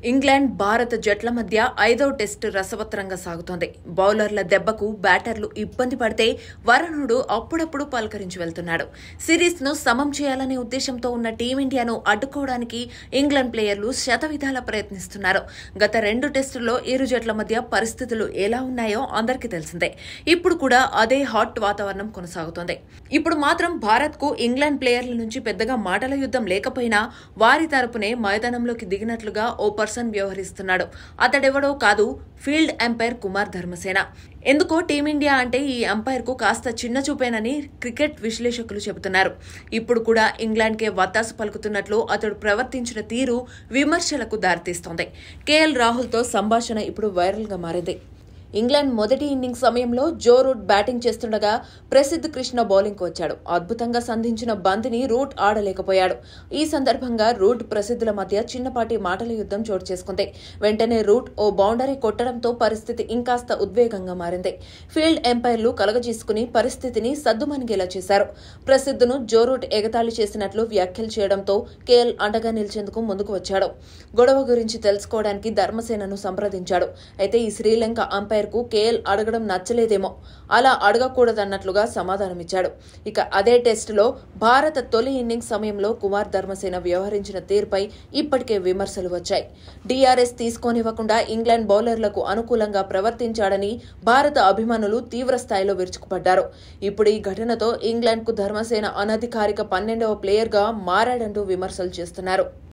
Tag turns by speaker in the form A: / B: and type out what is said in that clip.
A: England, భారత జట్ల మధ్య 5వ టెస్టు రసవత్తరంగా సాగుతోంది. బౌలర్ల దెబ్బకు బ్యాటర్లు ఇబ్బంది పడితే వరుణుడు అప్పుడప్పుడు పలకరించి వెళ్తున్నాడు. సిరీస్ను సమం చేయాలనే ఉద్దేశంతో ఉన్న టీమిండియాను అడ్డుకోవడానికి ఇంగ్లాండ్ ప్లేయర్లు శతవిధాలా ప్రయత్నిస్తున్నారు. గత 2 టెస్టుల్లో ఇరు జట్ల మధ్య పరిస్థితులు ఎలా ఉన్నాయో అందరికీ తెలిసిందే. ఇప్పుడు కూడా అదే హాట్ వాతావరణం కొనసాగుతోంది. ఇప్పుడు మాత్రం భారత్కు ఇంగ్లాండ్ ప్లేయర్ల నుంచి పెద్దగా మాటల యుద్ధం లేకపోయినా వారి తరపునే మైదానంలోకి దిగినట్లుగా ఓ పర్సన్ వ్యవహరిస్తున్నాడు. అతడెవడో కాదు, ఫీల్డ్ అంపైర్ కుమార్ ధర్మసేన. ఎందుకో టీమిండియా అంటే ఈ అంపైర్కు కాస్త చిన్న చూపేనని క్రికెట్ విశ్లేషకులు చెబుతున్నారు. ఇప్పుడు కూడా ఇంగ్లాండ్కే వత్తాసు పలుకుతున్నట్లు అతడు ప్రవర్తించిన తీరు విమర్శలకు దారితీస్తోంది. కేఎల్ రాహుల్తో సంభాషణ ఇప్పుడు వైరల్గా మారింది. ఇంగ్లాండ్ మొదటి ఇన్నింగ్స్ సమయంలో జో రూట్ బ్యాటింగ్ చేస్తుండగా ప్రసిద్ధ్ కృష్ణ బౌలింగ్కు వచ్చాడు. అద్భుతంగా సంధించిన బంతిని రూట్ ఆడలేకపోయాడు. ఈ సందర్భంగా రూట్, ప్రసిద్ధుల మధ్య చిన్నపాటి మాటల యుద్ధం చోటు చేసుకుంది. వెంటనే రూట్ ఓ బౌండరీ కొట్టడంతో పరిస్థితి ఇంకాస్త ఉద్వేగంగా మారింది. ఫీల్డ్ ఎంపైర్లు కలగజీసుకుని పరిస్థితిని సద్దుమణిగేలా చేశారు. ప్రసిద్ధును జో రూట్ ఎగతాళి చేసినట్లు వ్యాఖ్యలు చేయడంతో కేఎల్ అండగా నిలిచేందుకు ముందుకు వచ్చాడు. గొడవ గురించి తెలుసుకోవడానికి ధర్మసేనను సంప్రదించాడు. అయితే ఈ శ్రీలంక అంపైర్ కేఎల్ అడగడం నచ్చలేదేమో, అలా అడగకూడదన్నట్లుగా సమాధానమిచ్చాడు. ఇక అదే టెస్టులో భారత తొలి ఇన్నింగ్స్ సమయంలో కుమార్ ధర్మసేన వ్యవహరించిన తీరుపై ఇప్పటికే విమర్శలు వచ్చాయి. డీఆర్ఎస్ తీసుకోనివ్వకుండా ఇంగ్లాండ్ బౌలర్లకు అనుకూలంగా ప్రవర్తించాడని భారత అభిమానులు తీవ్ర స్థాయిలో విరుచుకుపడ్డారు. ఇప్పుడు ఈ ఘటనతో ఇంగ్లాండ్కు ధర్మసేన అనధికారిక 12వ ప్లేయర్గా మారాడంటూ విమర్శలు చేస్తున్నారు.